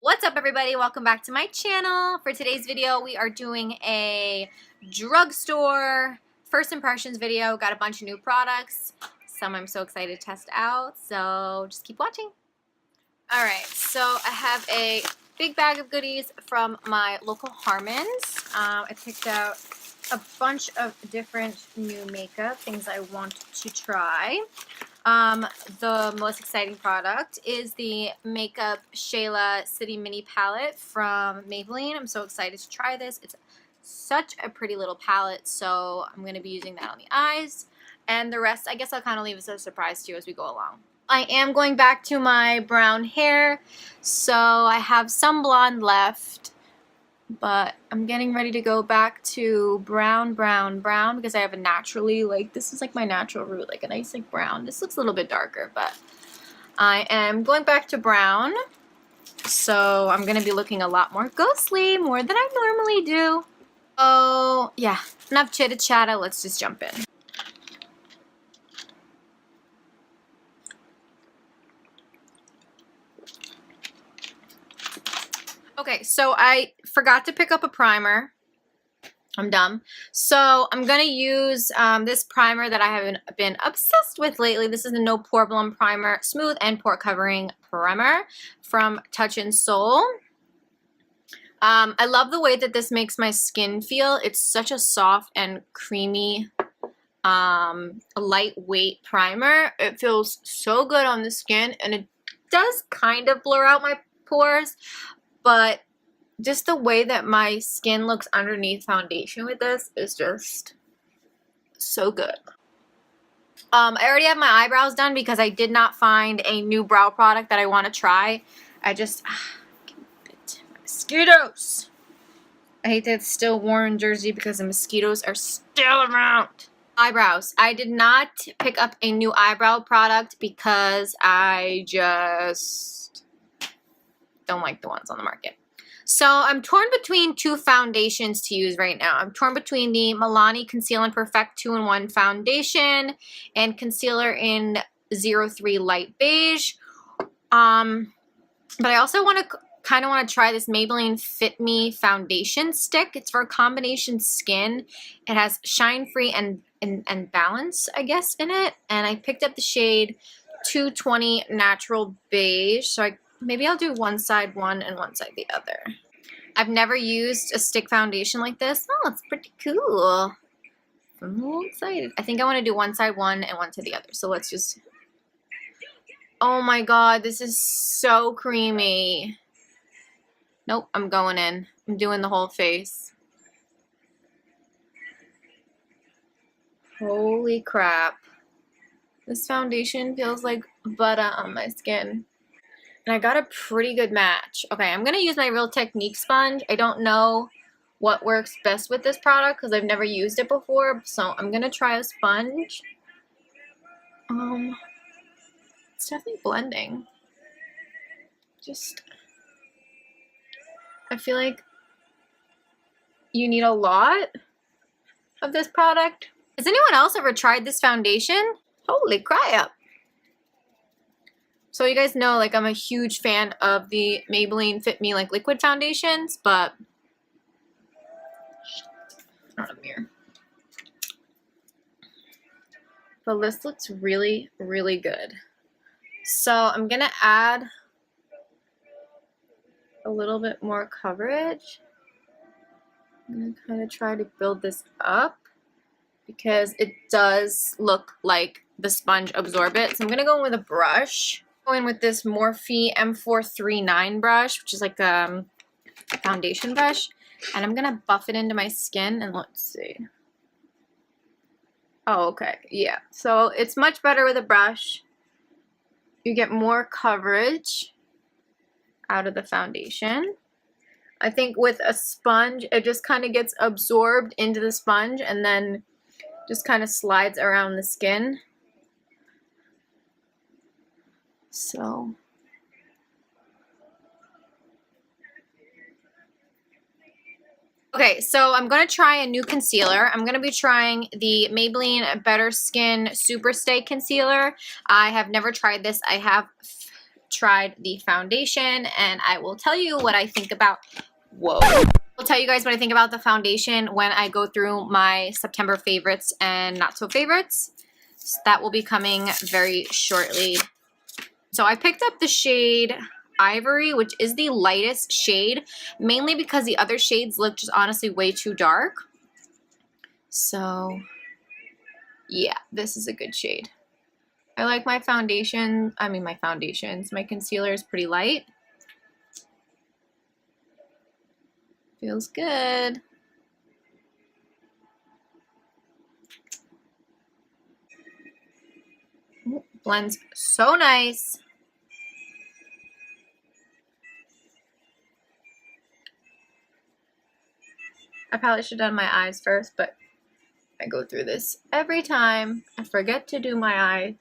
What's up, everybody? Welcome back to my channel. For today's video, we are doing a drugstore first impressions video. Got a bunch of new products. Some I'm so excited to test out, so just keep watching. Alright, so I have a big bag of goodies from my local Harmon's. I picked out a bunch of different new makeup, things I want to try. The most exciting product is the Makeup Shayla City Mini Palette from Maybelline. I'm so excited to try this. It's such a pretty little palette, so I'm going to be using that on the eyes. And the rest, I guess I'll kind of leave as a surprise to you as we go along. I am going back to my brown hair, so I have some blonde left. But I'm getting ready to go back to brown because I have a naturally, this is like my natural root, like a nice brown. This looks a little bit darker, but I am going back to brown. So I'm going to be looking a lot more ghostly, more than I normally do. Oh, yeah, enough chitter-chatter, let's just jump in. Okay, so I forgot to pick up a primer. I'm dumb. So I'm going to use this primer that I have been obsessed with lately. This is the No Problem Primer, Smooth and Pore Covering Primer from Touch in Soul. I love the way that this makes my skin feel. It's such a soft and creamy, lightweight primer. It feels so good on the skin, and it does kind of blur out my pores. But just the way that my skin looks underneath foundation with this is just so good. I already have my eyebrows done because I did not find a new brow product that I want to try. I just, mosquitoes. I hate that it's still warm in Jersey because the mosquitoes are still around. Eyebrows. I did not pick up a new eyebrow product because I just don't like the ones on the market. So I'm torn between two foundations to use right now. I'm torn between the Milani Conceal and Perfect 2-in-1 foundation and concealer in 03 Light Beige. But I also kind of want to try this Maybelline Fit Me foundation stick. It's for combination skin. It has shine free and balance, I guess, in it. And I picked up the shade 220 Natural Beige. So maybe I'll do one side one and one side the other. I've never used a stick foundation like this. Oh, it's pretty cool. I'm a little excited. I think I want to do one side one and one to the other. So let's just... Oh my god, this is so creamy. Nope, I'm going in. I'm doing the whole face. Holy crap. This foundation feels like butter on my skin. And I got a pretty good match. Okay, I'm going to use my Real Technique sponge. I don't know what works best with this product because I've never used it before. So I'm going to try a sponge. It's definitely blending. I feel like you need a lot of this product. Has anyone else ever tried this foundation? Holy crap. So you guys know, I'm a huge fan of the Maybelline Fit Me, liquid foundations, but not a mirror. But this looks really, really good. So I'm gonna add a little bit more coverage. I'm gonna kind of try to build this up because it does look like the sponge absorbs it. So I'm gonna go in with a brush. Go in with this Morphe M439 brush, which is like a foundation brush, and I'm gonna buff it into my skin, and let's see. Oh, okay, yeah. So it's much better with a brush. You get more coverage out of the foundation. I think with a sponge, it just kind of gets absorbed into the sponge and then just kind of slides around the skin. So okay, so I'm going to try a new concealer. I'm going to be trying the Maybelline Better Skin Super Stay Concealer. I have never tried this. I have tried the foundation, and I will tell you what I think about, I'll tell you guys what I think about the foundation when I go through my September favorites and not so favorites. So that will be coming very shortly. So I picked up the shade Ivory, which is the lightest shade, mainly because the other shades look just honestly way too dark. So yeah, this is a good shade. I like my foundation, my concealer is pretty light. Feels good. Ooh, blends so nice. I probably should have done my eyes first, but I go through this every time. I forget to do my eye.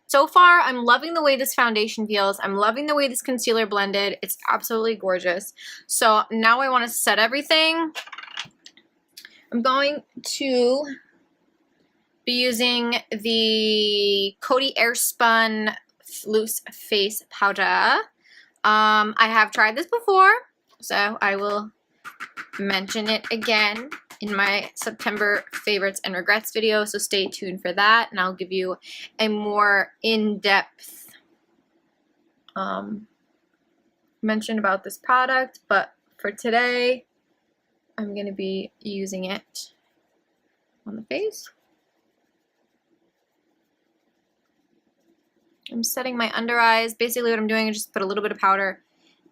So far, I'm loving the way this foundation feels. I'm loving the way this concealer blended. It's absolutely gorgeous. So now I want to set everything. I'm going to be using the Coty Airspun Loose Face Powder. I have tried this before, so I will mention it again in my September favorites and regrets video, so stay tuned for that, and I'll give you a more in-depth mention about this product. But for today, I'm going to be using it on the face. I'm setting my under eyes. Basically what I'm doing is just put a little bit of powder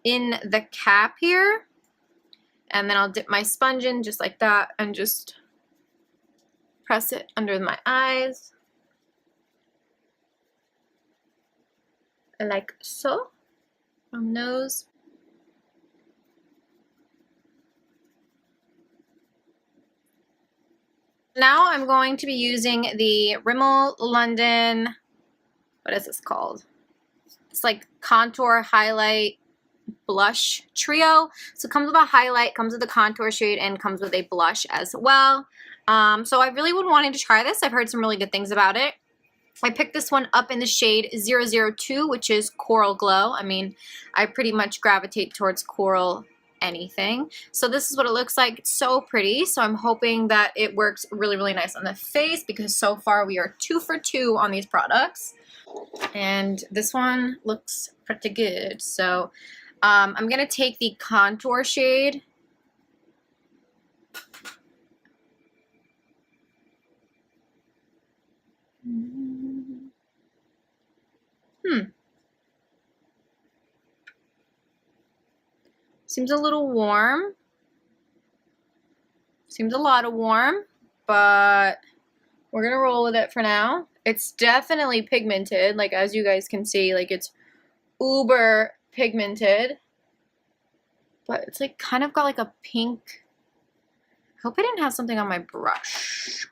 in the cap here, and then I'll dip my sponge in just like that and just press it under my eyes, like so, on nose. Now I'm going to be using the Rimmel London, what is this called? It's like contour highlight blush trio. So it comes with a highlight, comes with a contour shade, and comes with a blush as well. So I really would wanting to try this. I've heard some really good things about it. I picked this one up in the shade 002, which is Coral Glow. I mean, I pretty much gravitate towards coral anything. So this is what it looks like. It's so pretty. So I'm hoping that it works really, really nice on the face, because so far we are 2 for 2 on these products. And this one looks pretty good. So I'm going to take the contour shade. Seems a little warm. Seems a lot of warm, but we're going to roll with it for now. It's definitely pigmented, like as you guys can see, like it's uber pigmented, but it's like kind of got like a pink. I hope I didn't have something on my brush.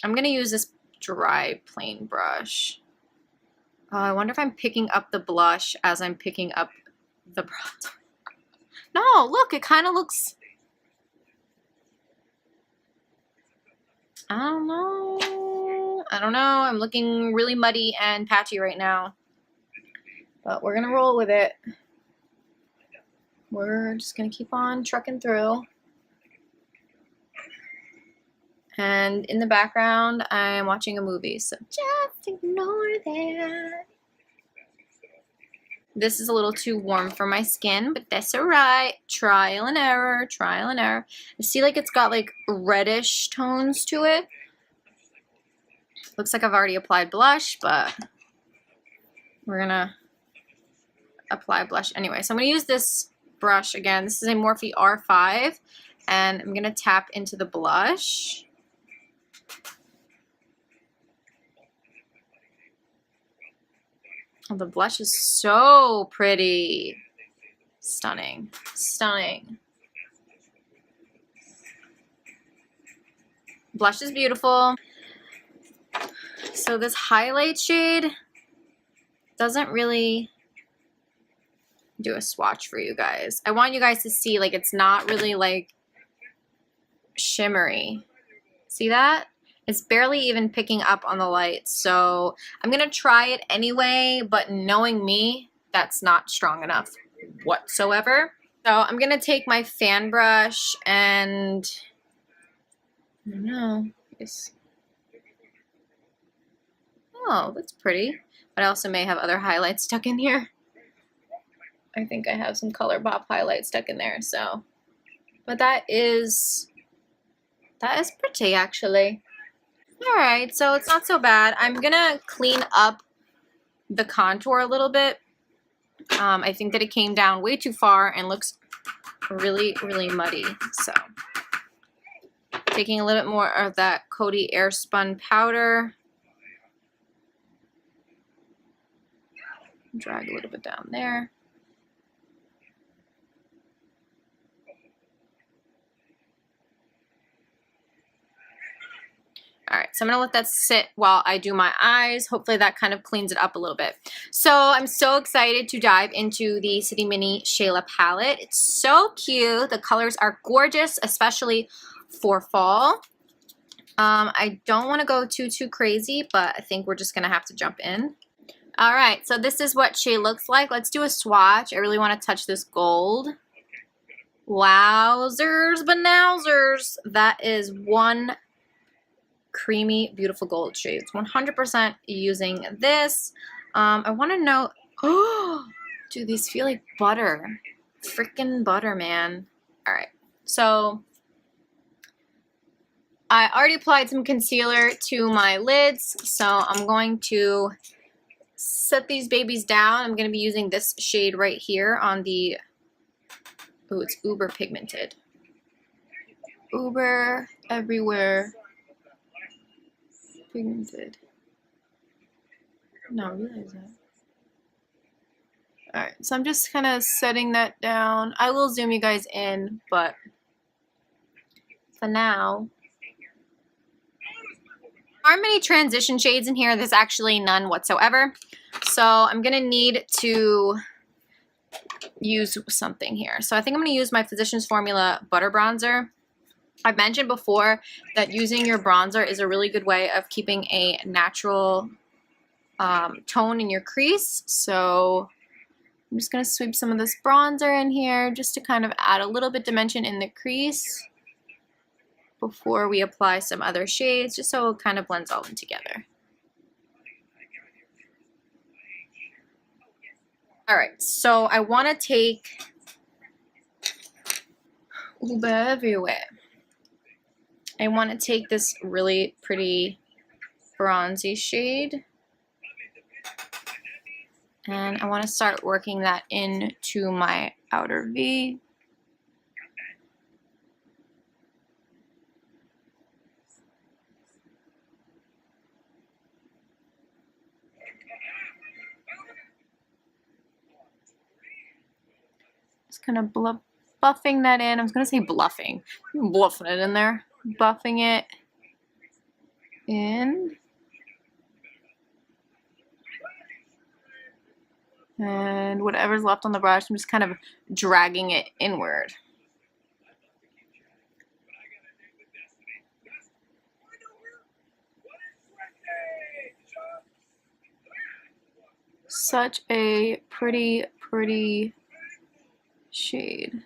I'm gonna use this dry plain brush. Oh, I wonder if I'm picking up the blush as I'm picking up the bronzer. No, look, it kind of looks, I don't know. I'm looking really muddy and patchy right now. But we're going to roll with it. We're just going to keep on trucking through. And in the background, I'm watching a movie. So just ignore that. This is a little too warm for my skin, but that's alright. Trial and error, trial and error. I see like it's got like reddish tones to it. Looks like I've already applied blush, but we're gonna apply blush anyway. So I'm gonna use this brush again. This is a Morphe R5, and I'm gonna tap into the blush. Oh, the blush is so pretty. Stunning. Stunning. Blush is beautiful. So this highlight shade doesn't really do a swatch for you guys. I want you guys to see, like, it's not really like shimmery. See that? It's barely even picking up on the light. So I'm gonna try it anyway, but knowing me, that's not strong enough whatsoever. So I'm gonna take my fan brush and I don't know. Oh, that's pretty. But I also may have other highlights stuck in here. I think I have some ColourPop highlights stuck in there, so. But that is pretty, actually. Alright, so it's not so bad. I'm gonna clean up the contour a little bit. I think that it came down way too far and looks really, really muddy. So, taking a little bit more of that Coty Airspun powder. Drag a little bit down there. All right, so I'm gonna let that sit while I do my eyes. Hopefully that kind of cleans it up a little bit. So I'm so excited to dive into the City Mini Shayla palette. It's so cute. The colors are gorgeous, especially for fall. I don't want to go too crazy, but I think we're just gonna have to jump in. All right, so this is what she looks like. Let's do a swatch. I really want to touch this gold. Wowzers, banowzers. That is one creamy, beautiful gold shades. 100% using this. I want to know, oh, dude, these feel like butter. Freaking butter, man. All right, so I already applied some concealer to my lids, so I'm going to set these babies down. I'm going to be using this shade right here on the, oh, it's uber pigmented. Uber everywhere. Pigmented. No, realize that. Alright, so I'm just kind of setting that down. I will zoom you guys in, but for now, there aren't many transition shades in here. There's actually none whatsoever. So I'm going to need to use something here. So I think I'm going to use my Physicians Formula Butter Bronzer. I've mentioned before that using your bronzer is a really good way of keeping a natural tone in your crease. So I'm just going to sweep some of this bronzer in here just to kind of add a little bit dimension in the crease before we apply some other shades, just so it kind of blends all in together. All right, so I want to take Uber everywhere. I want to take this really pretty bronzy shade and I want to start working that into my outer V. Just kind of buffing that in. I was going to say bluffing. I'm bluffing it in there. Buffing it in. And whatever's left on the brush, I'm just kind of dragging it inward. Such a pretty shade.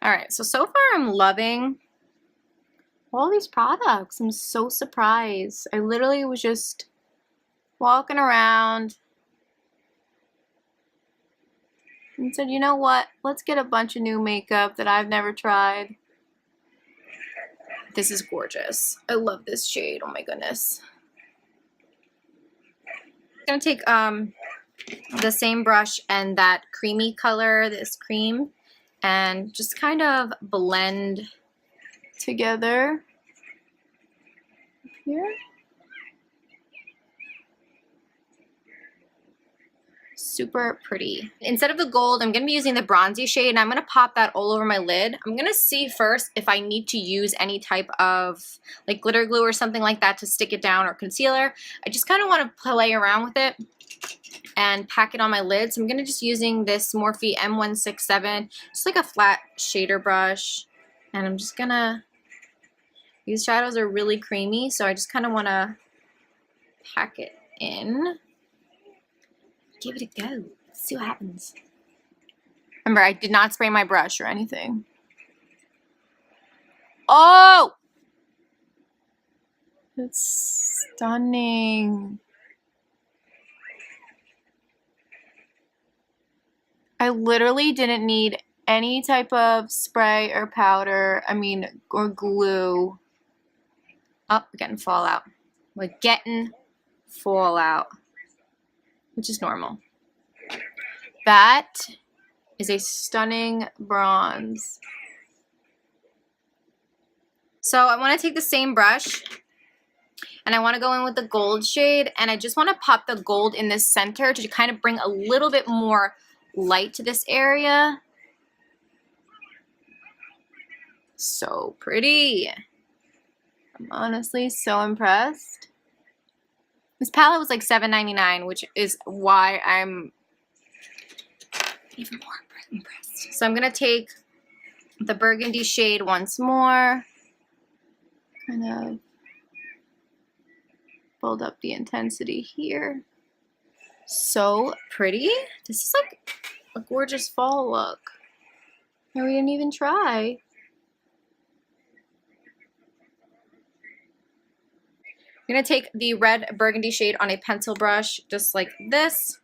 Alright, so far I'm loving all these products. I'm so surprised. I literally was just walking around and said, you know what? Let's get a bunch of new makeup that I've never tried. This is gorgeous. I love this shade. Oh my goodness. I'm going to take the same brush and that creamy color, this cream, and just kind of blend together here. Super pretty. Instead of the gold, I'm going to be using the bronzy shade, and I'm going to pop that all over my lid. I'm going to see first if I need to use any type of like glitter glue or something like that to stick it down, or concealer. I just kind of want to play around with it and pack it on my lid. So I'm going to just using this Morphe M167, just like a flat shader brush. And I'm just going to, these shadows are really creamy, so I just kind of want to pack it in. Give it a go. Let's see what happens. Remember, I did not spray my brush or anything. Oh! It's stunning. I literally didn't need any type of spray or powder, or glue. Oh, we're getting fallout. We're getting fallout, which is normal. That is a stunning bronze. So I want to take the same brush, and I want to go in with the gold shade, and I just want to pop the gold in the center to kind of bring a little bit more light to this area. So pretty. I'm honestly so impressed. This palette was like $7.99, which is why I'm even more impressed. So I'm going to take the burgundy shade once more. Kind of build up the intensity here. So pretty. This is like a gorgeous fall look. And we didn't even try. I'm going to take the red burgundy shade on a pencil brush, just like this.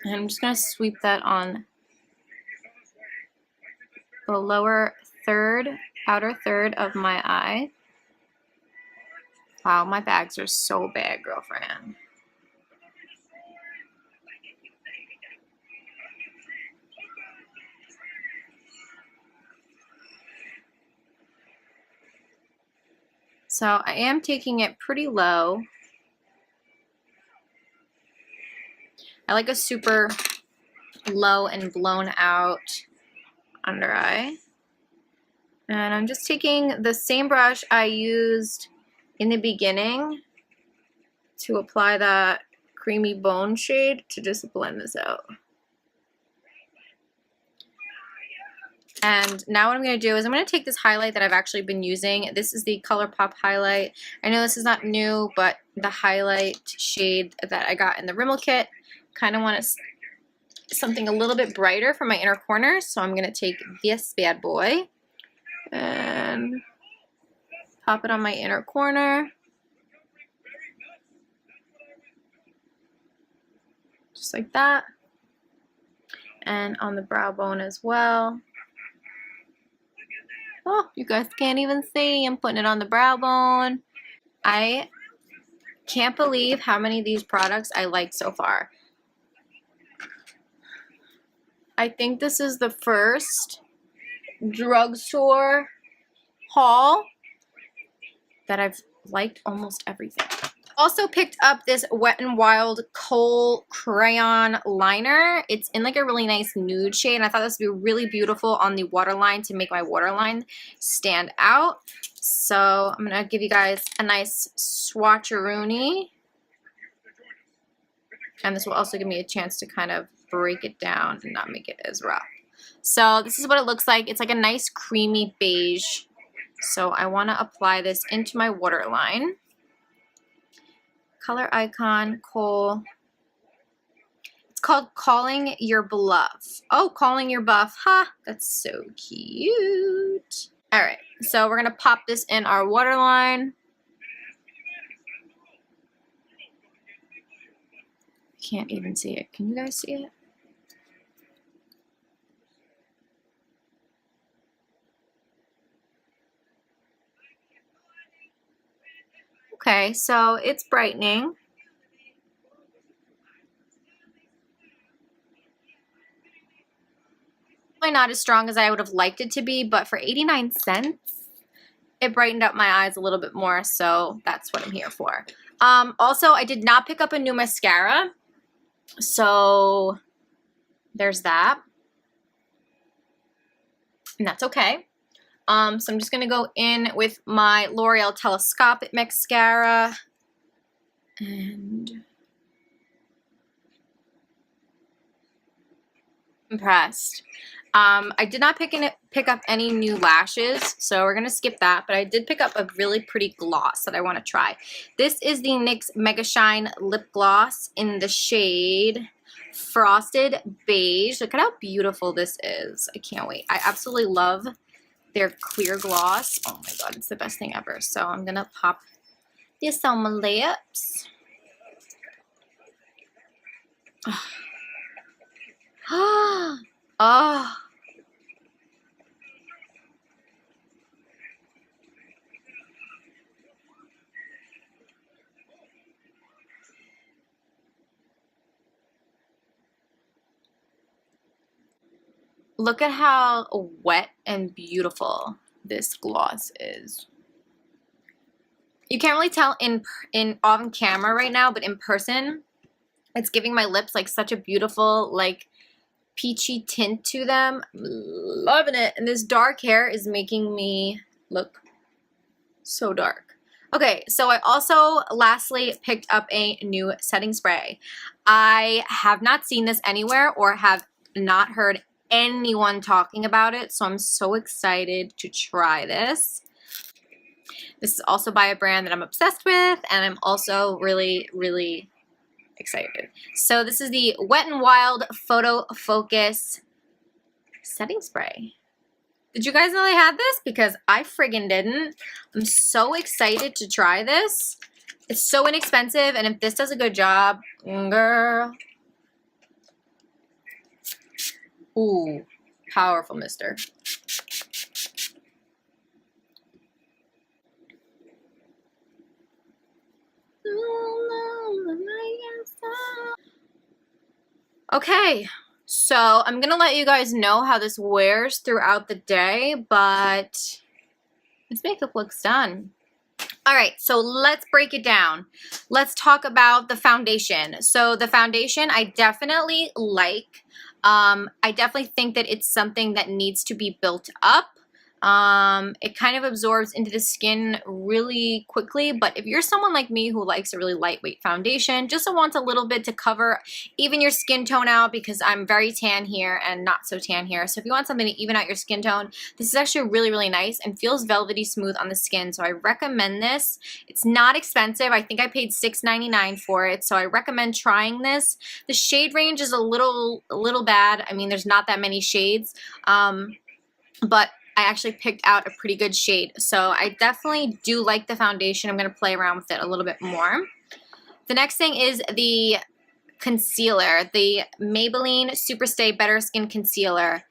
And I'm just going to sweep that on the lower third, outer third of my eye. Wow, my bags are so bad, girlfriend. So I am taking it pretty low. I like a super low and blown out under eye. And I'm just taking the same brush I used in the beginning to apply that creamy bone shade to just blend this out. And now what I'm going to do is I'm going to take this highlight that I've actually been using. This is the ColourPop highlight. I know this is not new, but the highlight shade that I got in the Rimmel kit, kind of want something a little bit brighter for my inner corners. So I'm going to take this bad boy and pop it on my inner corner. Just like that. And on the brow bone as well. Oh, you guys can't even see. I'm putting it on the brow bone. I can't believe how many of these products I like so far. I think this is the first drugstore haul that I've liked almost everything. Also picked up this Wet n Wild Kohl crayon liner. It's in like a really nice nude shade, and I thought this would be really beautiful on the waterline to make my waterline stand out. So I'm gonna give you guys a nice swatcheroony, and this will also give me a chance to kind of break it down and not make it as rough. So this is what it looks like. It's like a nice creamy beige. So I want to apply this into my waterline. Color Icon, Kohl. It's called Calling Your Bluff. Oh, Calling Your Buff. Ha! Huh, that's so cute. All right, so we're going to pop this in our waterline. Can't even see it. Can you guys see it? Okay, so it's brightening. Probably not as strong as I would have liked it to be, but for 89 cents, it brightened up my eyes a little bit more, so that's what I'm here for. Also, I did not pick up a new mascara, so there's that. And that's okay. So I'm just going to go in with my L'Oreal Telescopic Mascara. And impressed. I did not pick up any new lashes, so we're going to skip that. But I did pick up a really pretty gloss that I want to try. This is the NYX Mega Shine Lip Gloss in the shade Frosted Beige. Look at how beautiful this is. I can't wait. I absolutely love their clear gloss. Oh my god, it's the best thing ever. So I'm going to pop this on my lips. Oh. Look at how wet and beautiful this gloss is. You can't really tell on camera right now, but in person, it's giving my lips like such a beautiful, like, peachy tint to them. I'm loving it. And this dark hair is making me look so dark. Okay, so I also lastly picked up a new setting spray. I have not seen this anywhere or have not heard anyone talking about it, so I'm so excited to try this. This is also by a brand that I'm obsessed with, and I'm also really, really excited. So this is the Wet n Wild Photo Focus setting spray. Did you guys know they had this? Because I friggin' didn't. I'm so excited to try this. It's so inexpensive, and if this does a good job, girl. Ooh, powerful, mister. Okay, so I'm gonna let you guys know how this wears throughout the day, but this makeup looks done. All right, so let's break it down. Let's talk about the foundation. So the foundation I definitely like. I definitely think that it's something that needs to be built up. It kind of absorbs into the skin really quickly, but if you're someone like me who likes a really lightweight foundation, just wants a little bit to cover even your skin tone out, because I'm very tan here and not so tan here. So if you want something to even out your skin tone, this is actually really, really nice and feels velvety smooth on the skin. So I recommend this. It's not expensive. I think I paid $6.99 for it. So I recommend trying this. The shade range is a little bad. I mean, there's not that many shades, but I actually picked out a pretty good shade. So I definitely do like the foundation. I'm going to play around with it a little bit more. The next thing is the concealer, the Maybelline Superstay Better Skin Concealer.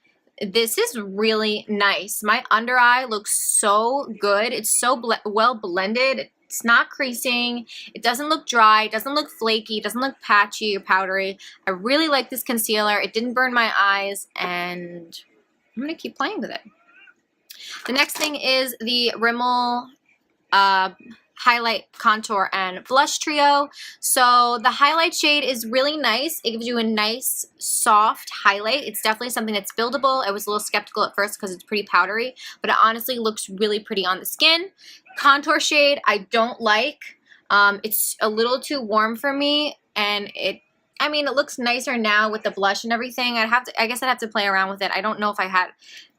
This is really nice. My under eye looks so good. It's so well blended. It's not creasing. It doesn't look dry. It doesn't look flaky. It doesn't look patchy or powdery. I really like this concealer. It didn't burn my eyes, and I'm going to keep playing with it. The next thing is the Rimmel Highlight, Contour, and Blush Trio. So the highlight shade is really nice. It gives you a nice, soft highlight. It's definitely something that's buildable. I was a little skeptical at first because it's pretty powdery, but it honestly looks really pretty on the skin. Contour shade, I don't like. It's a little too warm for me, and it looks nicer now with the blush and everything. I guess I'd have to play around with it. I don't know if I had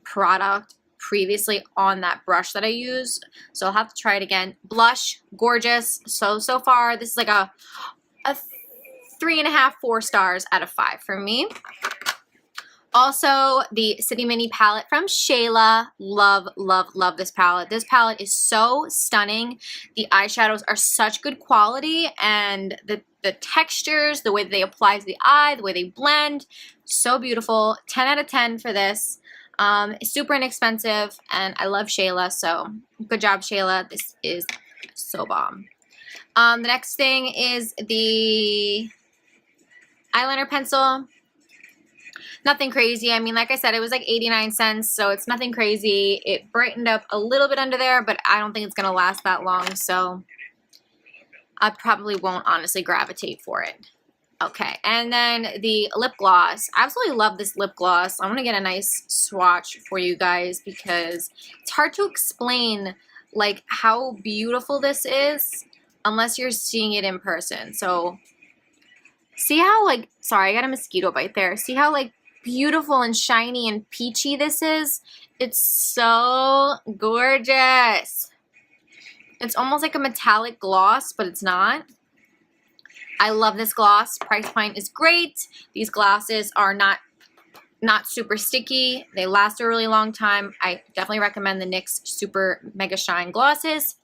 product previously on that brush that I use, so I'll have to try it again. Blush, gorgeous. So far this is like a 3.5, 4 stars out of 5 for me. Also, the City Mini palette from Shayla. Love, love, love this palette. This palette is so stunning. The eyeshadows are such good quality, and the textures, the way they apply to the eye, the way they blend, so beautiful. 10 out of 10 for this. Super inexpensive, and I love Shayla, so good job, Shayla. This is so bomb. The next thing is the eyeliner pencil. Nothing crazy. I mean, like I said, it was like 89 cents, so it's nothing crazy. It brightened up a little bit under there, but I don't think it's going to last that long, so I probably won't honestly gravitate for it. Okay, and then the lip gloss. I absolutely love this lip gloss. I'm going to get a nice swatch for you guys because it's hard to explain like how beautiful this is unless you're seeing it in person. So see how like, sorry, I got a mosquito bite there. See how like beautiful and shiny and peachy this is? It's so gorgeous. It's almost like a metallic gloss, but it's not. I love this gloss. Price point is great. These glosses are not super sticky. They last a really long time. I definitely recommend the NYX Super Mega Shine glosses.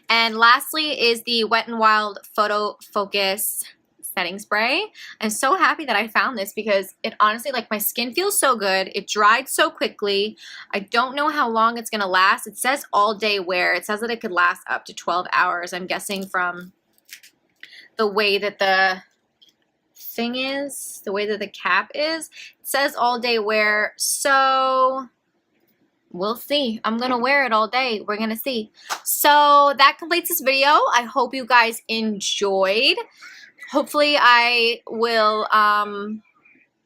And lastly is the Wet n Wild Photo Focus setting spray. I'm so happy that I found this because it honestly, like, my skin feels so good. It dried so quickly. I don't know how long it's gonna last. It says all day wear. It says that it could last up to 12 hours. I'm guessing from the way that the thing is, the way that the cap is. It says all day wear, so we'll see. I'm gonna wear it all day. We're gonna see. So that completes this video. I hope you guys enjoyed. Hopefully I will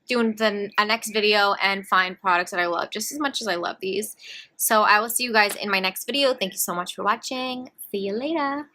do a next video and find products that I love just as much as I love these. So I will see you guys in my next video. Thank you so much for watching. See you later.